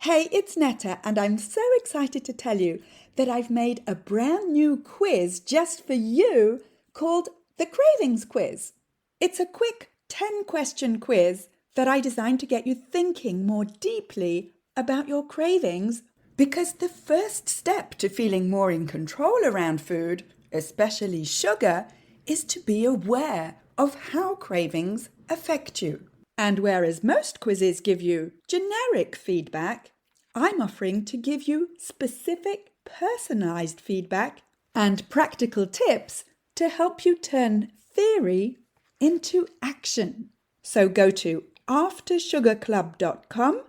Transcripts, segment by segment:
Hey, it's Netta, and I'm so excited to tell you that I've made a brand new quiz just for you called the Cravings Quiz. It's a quick 10-question quiz that I designed to get you thinking more deeply about your cravings, because the first step to feeling more in control around food, especially sugar, is to be aware of how cravings affect you. And whereas most quizzes give you generic feedback, I'm offering to give you specific, personalized feedback and practical tips to help you turn theory into action. So go to aftersugarclub.com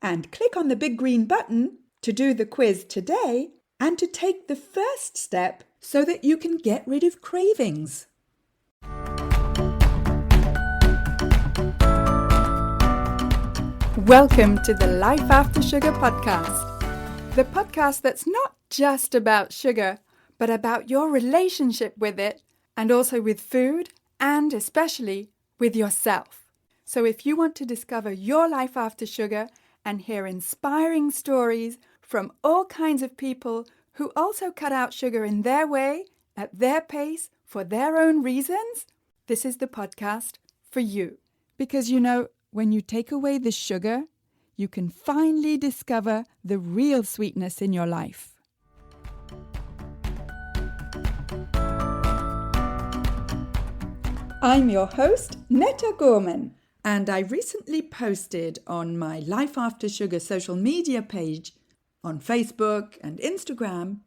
and click on the big green button to do the quiz today and to take the first step so that you can get rid of cravings. Welcome to the Life After Sugar podcast, the podcast that's not just about sugar, but about your relationship with it and also with food and especially with yourself. So if you want to discover your life after sugar and hear inspiring stories from all kinds of people who also cut out sugar in their way, at their pace, for their own reasons, this is the podcast for you. Because when you take away the sugar, you can finally discover the real sweetness in your life. I'm your host, Netta Gorman, and I recently posted on my Life After Sugar social media page on Facebook and Instagram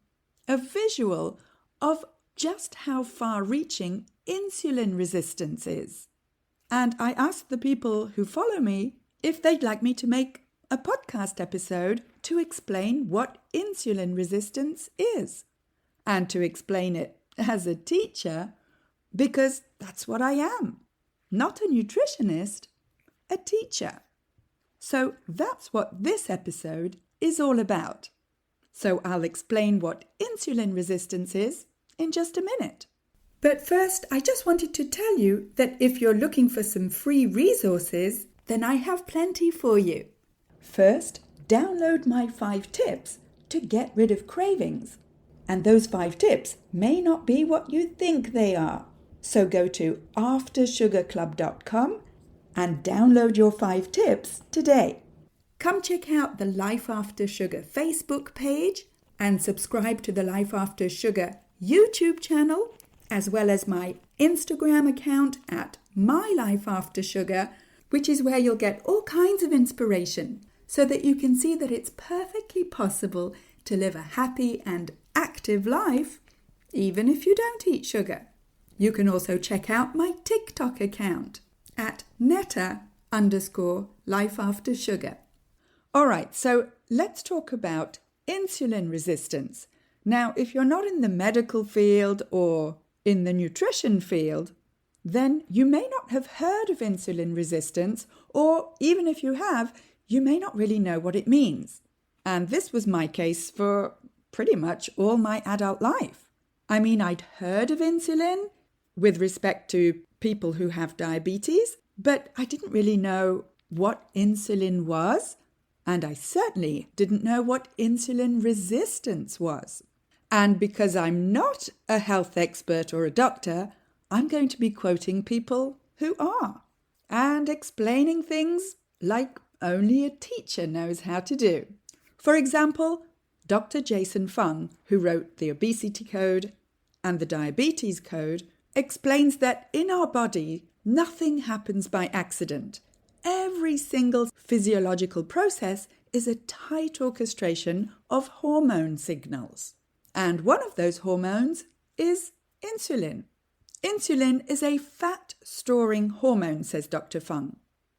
a visual of just how far-reaching insulin resistance is. And I asked the people who follow me if they'd like me to make a podcast episode to explain what insulin resistance is. And to explain it as a teacher, because that's what I am. Not a nutritionist, a teacher. So that's what this episode is all about. So I'll explain what insulin resistance is in just a minute. But first, I just wanted to tell you that if you're looking for some free resources, then I have plenty for you. First, download my 5 tips to get rid of cravings. And those 5 tips may not be what you think they are. So go to aftersugarclub.com and download your 5 tips today. Come check out the Life After Sugar Facebook page and subscribe to the Life After Sugar YouTube channel, as well as my Instagram account at MyLifeAfterSugar, which is where you'll get all kinds of inspiration so that you can see that it's perfectly possible to live a happy and active life even if you don't eat sugar. You can also check out my TikTok account at Netta_LifeAfterSugar. All right, so let's talk about insulin resistance. Now, if you're not in the medical field or in the nutrition field, then you may not have heard of insulin resistance, or even if you have, you may not really know what it means. And this was my case for pretty much all my adult life. I mean, I'd heard of insulin with respect to people who have diabetes, but I didn't really know what insulin was, and I certainly didn't know what insulin resistance was. And because I'm not a health expert or a doctor, I'm going to be quoting people who are and explaining things like only a teacher knows how to do. For example, Dr. Jason Fung, who wrote the Obesity Code and the Diabetes Code, explains that in our body, nothing happens by accident. Every single physiological process is a tight orchestration of hormone signals. And one of those hormones is insulin. Insulin is a fat-storing hormone, says Dr. Fung.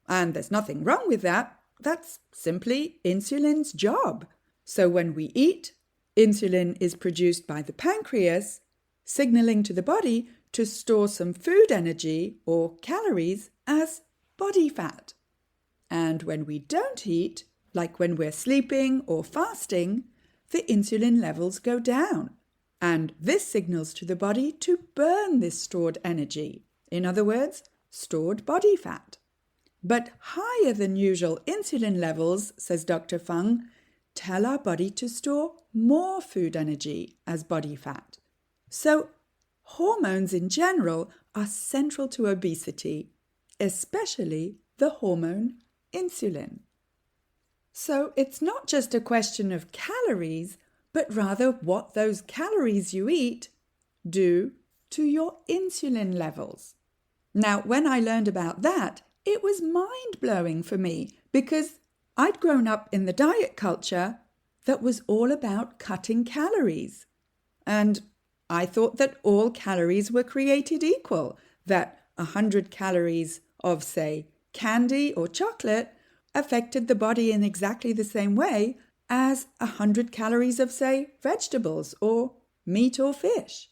And there's nothing wrong with that. That's simply insulin's job. So when we eat, insulin is produced by the pancreas, signaling to the body to store some food energy or calories as body fat. And when we don't eat, like when we're sleeping or fasting, the insulin levels go down. And this signals to the body to burn this stored energy. In other words, stored body fat. But higher than usual insulin levels, says Dr. Fung, tell our body to store more food energy as body fat. So hormones in general are central to obesity, especially the hormone insulin. So it's not just a question of calories, but rather what those calories you eat do to your insulin levels. Now, when I learned about that, it was mind-blowing for me because I'd grown up in the diet culture that was all about cutting calories. And I thought that all calories were created equal, that 100 calories of, say, candy or chocolate affected the body in exactly the same way as 100 calories of, say, vegetables or meat or fish.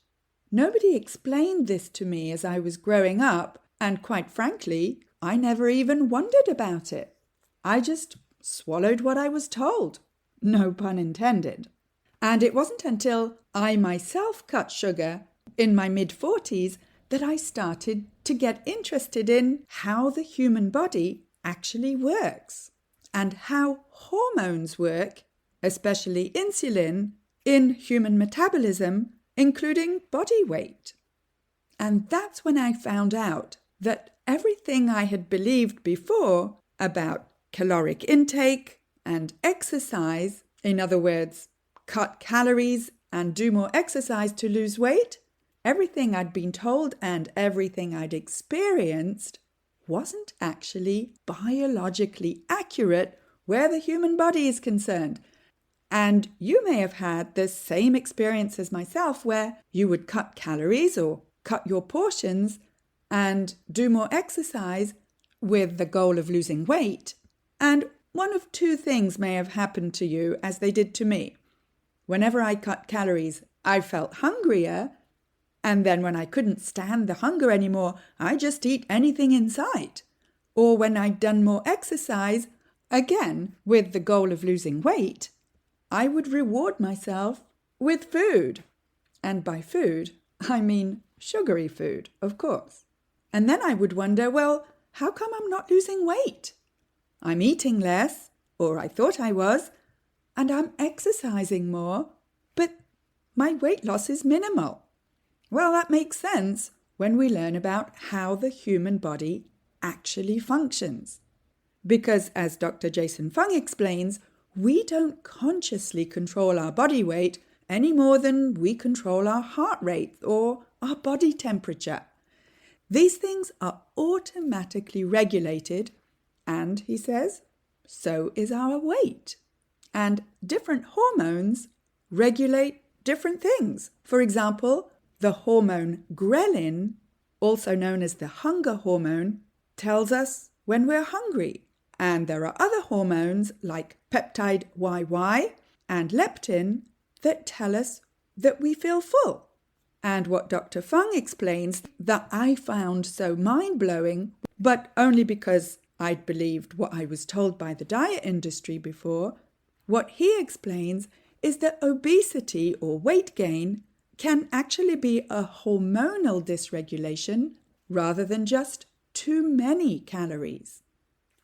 Nobody explained this to me as I was growing up, and quite frankly, I never even wondered about it. I just swallowed what I was told. No pun intended. And it wasn't until I myself cut sugar in my mid-40s that I started to get interested in how the human body actually works and how hormones work, especially insulin, in human metabolism, including body weight. And that's when I found out that everything I had believed before about caloric intake and exercise, in other words, cut calories and do more exercise to lose weight, everything I'd been told and everything I'd experienced wasn't actually biologically accurate where the human body is concerned. And you may have had the same experience as myself where you would cut calories or cut your portions and do more exercise with the goal of losing weight. And one of two things may have happened to you as they did to me. Whenever I cut calories, I felt hungrier. And then when I couldn't stand the hunger anymore, I just eat anything in sight. Or when I'd done more exercise, again with the goal of losing weight, I would reward myself with food. And by food, I mean sugary food, of course. And then I would wonder, well, how come I'm not losing weight? I'm eating less, or I thought I was, and I'm exercising more, but my weight loss is minimal. Well, that makes sense when we learn about how the human body actually functions. Because as Dr. Jason Fung explains, we don't consciously control our body weight any more than we control our heart rate or our body temperature. These things are automatically regulated, and, he says, so is our weight. And different hormones regulate different things. For example, the hormone ghrelin, also known as the hunger hormone, tells us when we're hungry. And there are other hormones like peptide YY and leptin that tell us that we feel full. And what Dr. Fung explains that I found so mind-blowing, but only because I'd believed what I was told by the diet industry before, what he explains is that obesity or weight gain can actually be a hormonal dysregulation rather than just too many calories.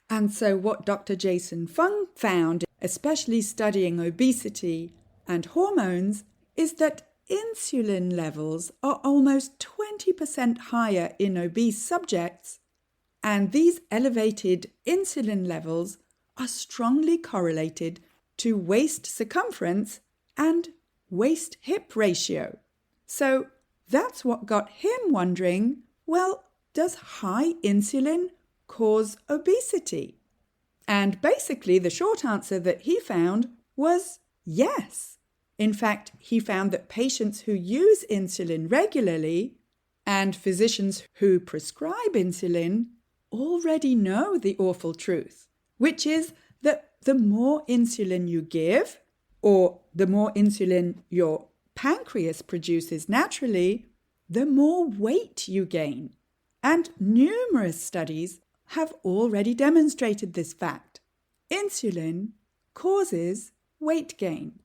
And so what Dr. Jason Fung found, especially studying obesity and hormones, is that insulin levels are almost 20% higher in obese subjects, and these elevated insulin levels are strongly correlated to waist circumference and waist-hip ratio. So that's what got him wondering, well, does high insulin cause obesity? And basically the short answer that he found was yes. In fact, he found that patients who use insulin regularly and physicians who prescribe insulin already know the awful truth, which is that the more insulin you give, or the more insulin your pancreas produces naturally, the more weight you gain. And numerous studies have already demonstrated this fact. Insulin causes weight gain.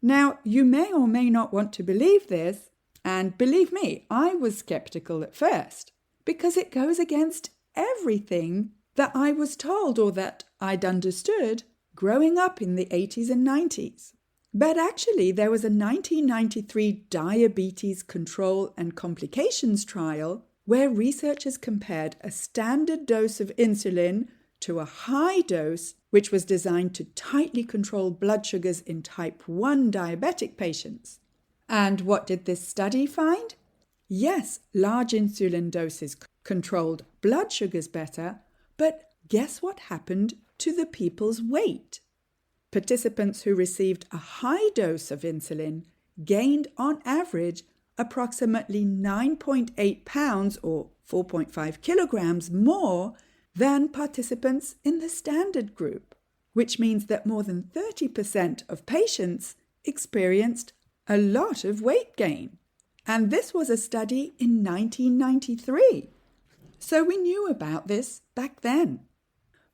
Now, you may or may not want to believe this, and believe me, I was skeptical at first, because it goes against everything that I was told or that I'd understood growing up in the 80s and 90s. But actually, there was a 1993 diabetes control and complications trial where researchers compared a standard dose of insulin to a high dose, which was designed to tightly control blood sugars in type 1 diabetic patients. And what did this study find? Yes, large insulin doses controlled blood sugars better, but guess what happened to the people's weight? Participants who received a high dose of insulin gained on average approximately 9.8 pounds or 4.5 kilograms more than participants in the standard group, which means that more than 30% of patients experienced a lot of weight gain. And this was a study in 1993. So we knew about this back then.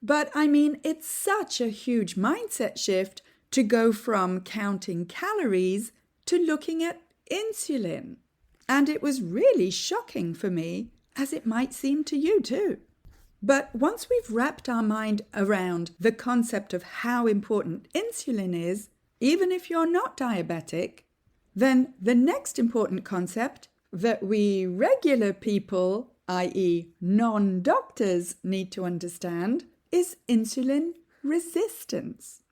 But I mean, it's such a huge mindset shift to go from counting calories to looking at insulin. And it was really shocking for me, as it might seem to you too. But once we've wrapped our mind around the concept of how important insulin is, even if you're not diabetic, then the next important concept that we regular people, i.e. non-doctors, need to understand is insulin resistance.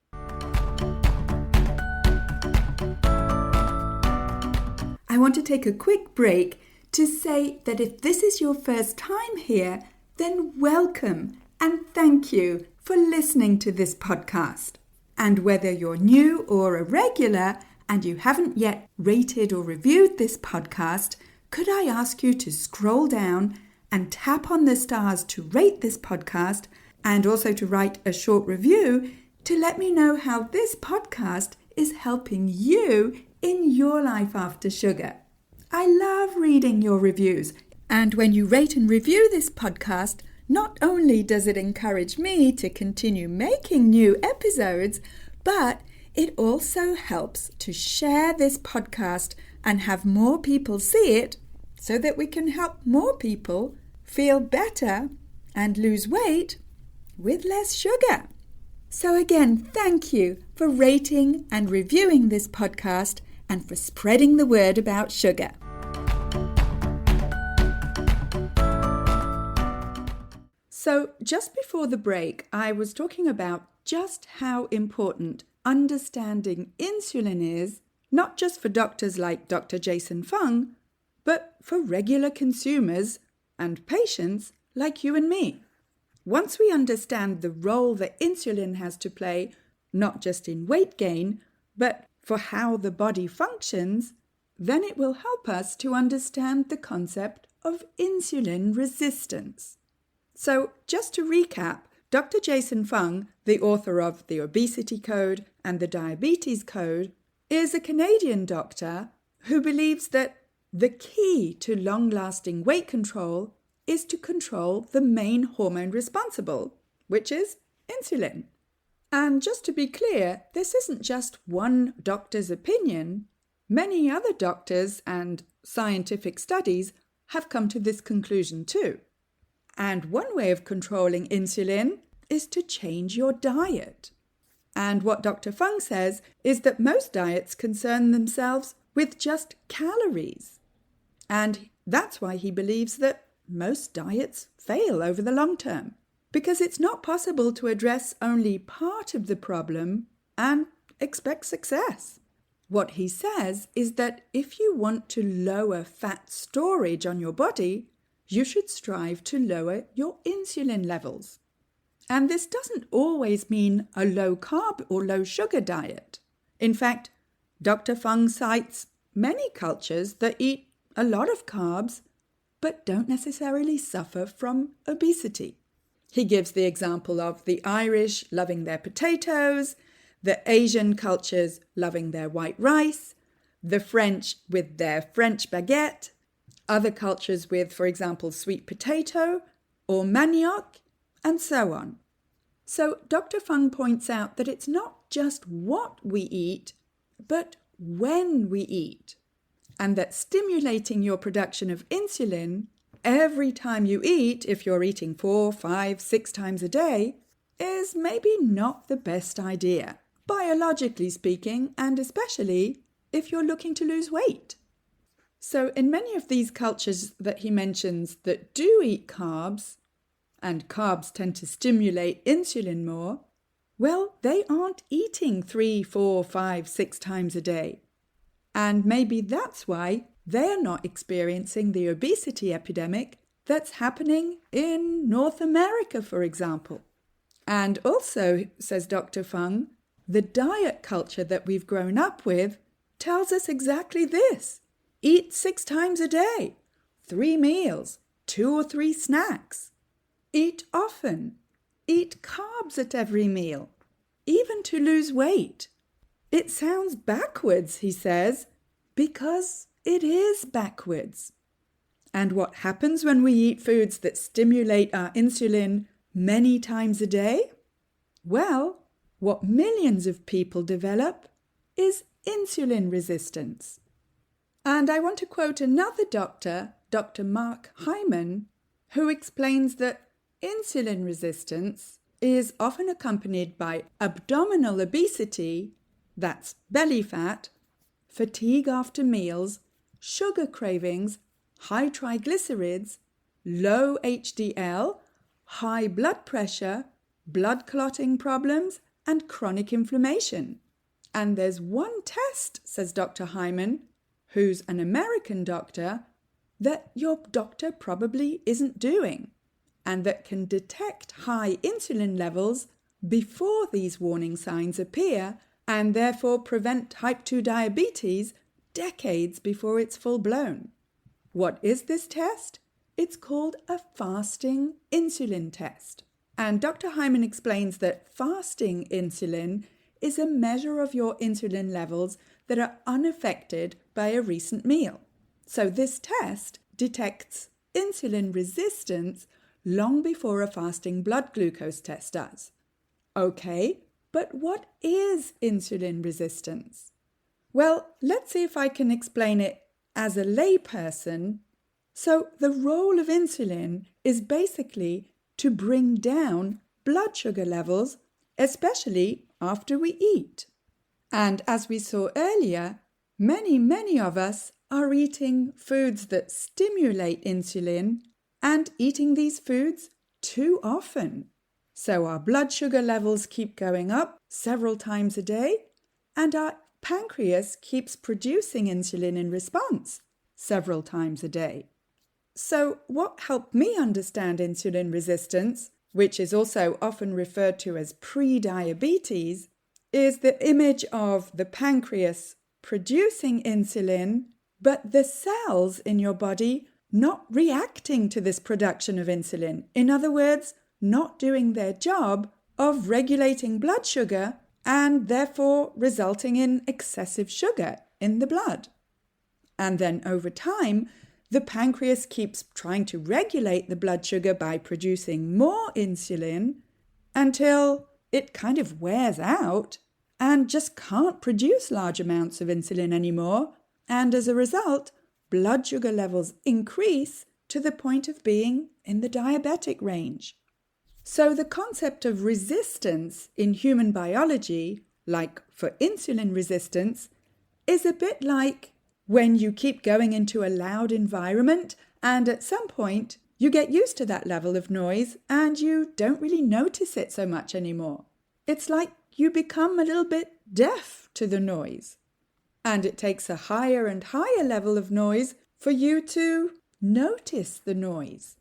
I want to take a quick break to say that if this is your first time here, then welcome and thank you for listening to this podcast. And whether you're new or a regular and you haven't yet rated or reviewed this podcast, could I ask you to scroll down and tap on the stars to rate this podcast and also to write a short review to let me know how this podcast is helping you in your life after sugar. I love reading your reviews. And when you rate and review this podcast, not only does it encourage me to continue making new episodes, but it also helps to share this podcast and have more people see it so that we can help more people feel better and lose weight with less sugar. So again, thank you for rating and reviewing this podcast and for spreading the word about sugar. So just before the break, I was talking about just how important understanding insulin is, not just for doctors like Dr. Jason Fung, but for regular consumers and patients like you and me. Once we understand the role that insulin has to play, not just in weight gain, but for how the body functions, then it will help us to understand the concept of insulin resistance. So just to recap, Dr. Jason Fung, the author of the Obesity Code and the Diabetes Code, is a Canadian doctor who believes that the key to long-lasting weight control is to control the main hormone responsible, which is insulin. And just to be clear, this isn't just one doctor's opinion. Many other doctors and scientific studies have come to this conclusion too. And one way of controlling insulin is to change your diet. And what Dr. Fung says is that most diets concern themselves with just calories. And that's why he believes that most diets fail over the long term, because it's not possible to address only part of the problem and expect success. What he says is that if you want to lower fat storage on your body, you should strive to lower your insulin levels. And this doesn't always mean a low carb or low sugar diet. In fact, Dr. Fung cites many cultures that eat a lot of carbs but don't necessarily suffer from obesity. He gives the example of the Irish loving their potatoes, the Asian cultures loving their white rice, the French with their French baguette, other cultures with, for example, sweet potato or manioc, and so on. So Dr. Fung points out that it's not just what we eat, but when we eat, and that stimulating your production of insulin every time you eat, if you're eating 4, 5, 6 times a day, is maybe not the best idea, biologically speaking, and especially if you're looking to lose weight. So in many of these cultures that he mentions that do eat carbs, and carbs tend to stimulate insulin more, well, they aren't eating 3, 4, 5, 6 times a day. And maybe that's why they're not experiencing the obesity epidemic that's happening in North America, for example. And also, says Dr. Fung, the diet culture that we've grown up with tells us exactly this. Eat 6 times a day, 3 meals, 2 or 3 snacks. Eat often. Eat carbs at every meal, even to lose weight. It sounds backwards, he says, because it is backwards. And what happens when we eat foods that stimulate our insulin many times a day? Well, what millions of people develop is insulin resistance. And I want to quote another doctor, Dr. Mark Hyman, who explains that insulin resistance is often accompanied by abdominal obesity, that's belly fat, fatigue after meals, sugar cravings, high triglycerides, low HDL, high blood pressure, blood clotting problems, and chronic inflammation. And there's one test, says Dr. Hyman, who's an American doctor, that your doctor probably isn't doing, and that can detect high insulin levels before these warning signs appear and therefore prevent type 2 diabetes decades before it's full-blown. What is this test? It's called a fasting insulin test. And Dr. Hyman explains that fasting insulin is a measure of your insulin levels that are unaffected by a recent meal. So this test detects insulin resistance long before a fasting blood glucose test does. Okay, but what is insulin resistance? Well, let's see if I can explain it as a layperson. So the role of insulin is basically to bring down blood sugar levels, especially after we eat. And as we saw earlier, many of us are eating foods that stimulate insulin and eating these foods too often. So our blood sugar levels keep going up several times a day, and our pancreas keeps producing insulin in response several times a day. So what helped me understand insulin resistance, which is also often referred to as pre-diabetes, is the image of the pancreas producing insulin, but the cells in your body not reacting to this production of insulin. In other words, not doing their job of regulating blood sugar and therefore resulting in excessive sugar in the blood. And then over time, the pancreas keeps trying to regulate the blood sugar by producing more insulin until it kind of wears out and just can't produce large amounts of insulin anymore. And as a result, blood sugar levels increase to the point of being in the diabetic range. So the concept of resistance in human biology, like for insulin resistance, is a bit like when you keep going into a loud environment and at some point you get used to that level of noise and you don't really notice it so much anymore. It's like you become a little bit deaf to the noise. And it takes a higher and higher level of noise for you to notice the noise.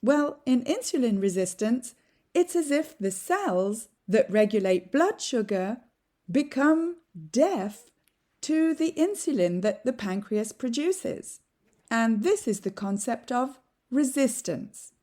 Well, in insulin resistance, it's as if the cells that regulate blood sugar become deaf to the insulin that the pancreas produces. And this is the concept of resistance.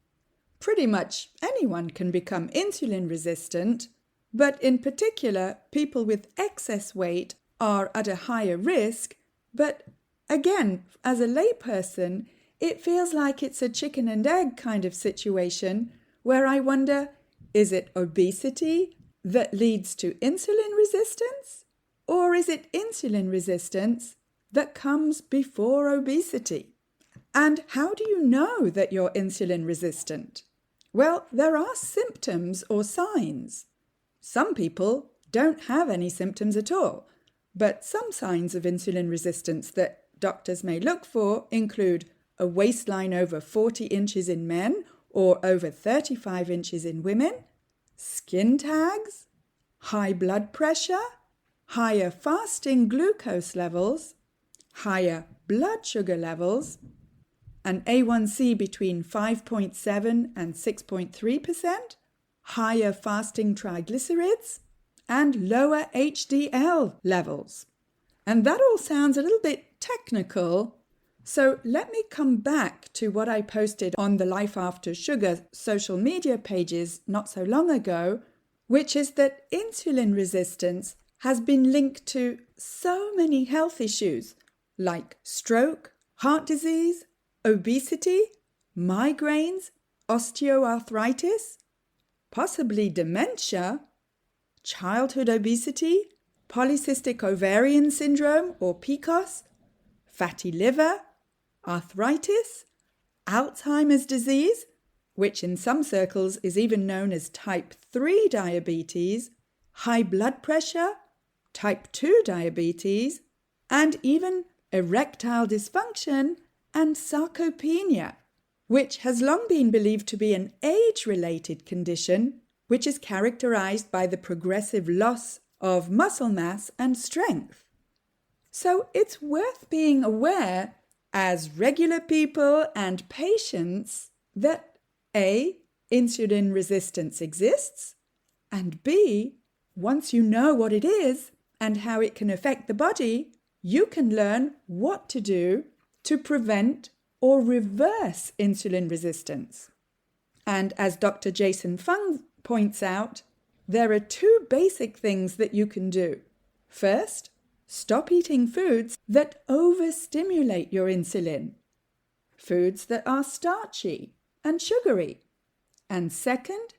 Pretty much anyone can become insulin resistant, but in particular, people with excess weight are at a higher risk. But again, as a layperson, it feels like it's a chicken and egg kind of situation where I wonder, is it obesity that leads to insulin resistance? Or is it insulin resistance that comes before obesity? And how do you know that you're insulin resistant? Well, there are symptoms or signs. Some people don't have any symptoms at all, but some signs of insulin resistance that doctors may look for include a waistline over 40 inches in men or over 35 inches in women, skin tags, high blood pressure, higher fasting glucose levels, higher blood sugar levels, an A1C between 5.7 and 6.3%, higher fasting triglycerides, and lower HDL levels. And that all sounds a little bit technical, so let me come back to what I posted on the Life After Sugar social media pages not so long ago, which is that insulin resistance has been linked to so many health issues like stroke, heart disease, obesity, migraines, osteoarthritis, possibly dementia, childhood obesity, polycystic ovarian syndrome or PCOS, fatty liver, arthritis, Alzheimer's disease, which in some circles is even known as type 3 diabetes, high blood pressure, type 2 diabetes, and even erectile dysfunction and sarcopenia, which has long been believed to be an age-related condition which is characterized by the progressive loss of muscle mass and strength. So it's worth being aware as regular people and patients that A, insulin resistance exists, and B, once you know what it is and how it can affect the body, you can learn what to do to prevent or reverse insulin resistance. And as Dr. Jason Fung points out, there are two basic things that you can do. First, stop eating foods that overstimulate your insulin, foods that are starchy and sugary. And second,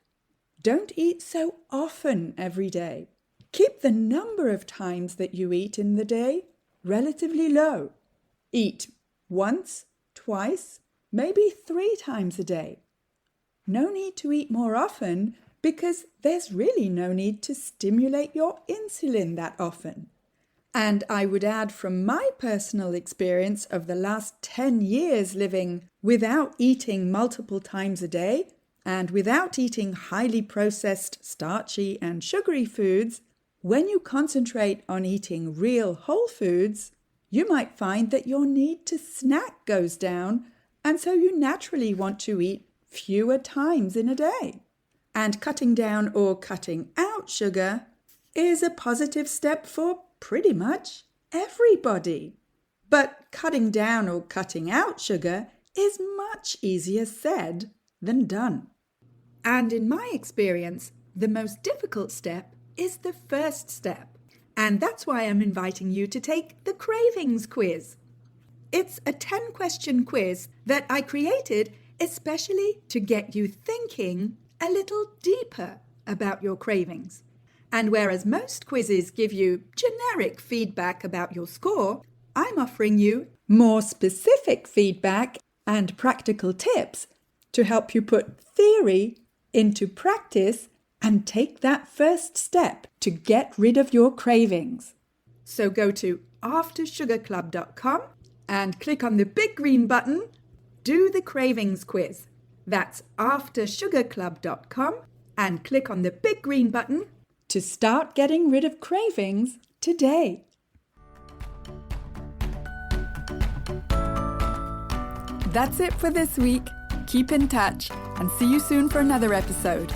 don't eat so often every day. Keep the number of times that you eat in the day relatively low. Eat once, twice, maybe 3 times a day. No need to eat more often because there's really no need to stimulate your insulin that often. And I would add from my personal experience of the last 10 years living without eating multiple times a day and without eating highly processed, starchy and sugary foods, when you concentrate on eating real whole foods, you might find that your need to snack goes down, and so you naturally want to eat fewer times in a day. And cutting down or cutting out sugar is a positive step for pretty much everybody. But cutting down or cutting out sugar is much easier said than done. And in my experience, the most difficult step is the first step. And that's why I'm inviting you to take the Cravings Quiz. It's a 10-question quiz that I created especially to get you thinking a little deeper about your cravings. And whereas most quizzes give you generic feedback about your score, I'm offering you more specific feedback and practical tips to help you put theory into practice and take that first step to get rid of your cravings. So go to aftersugarclub.com and click on the big green button, Do the Cravings Quiz. That's aftersugarclub.com and click on the big green button to start getting rid of cravings today. That's it for this week. Keep in touch and see you soon for another episode.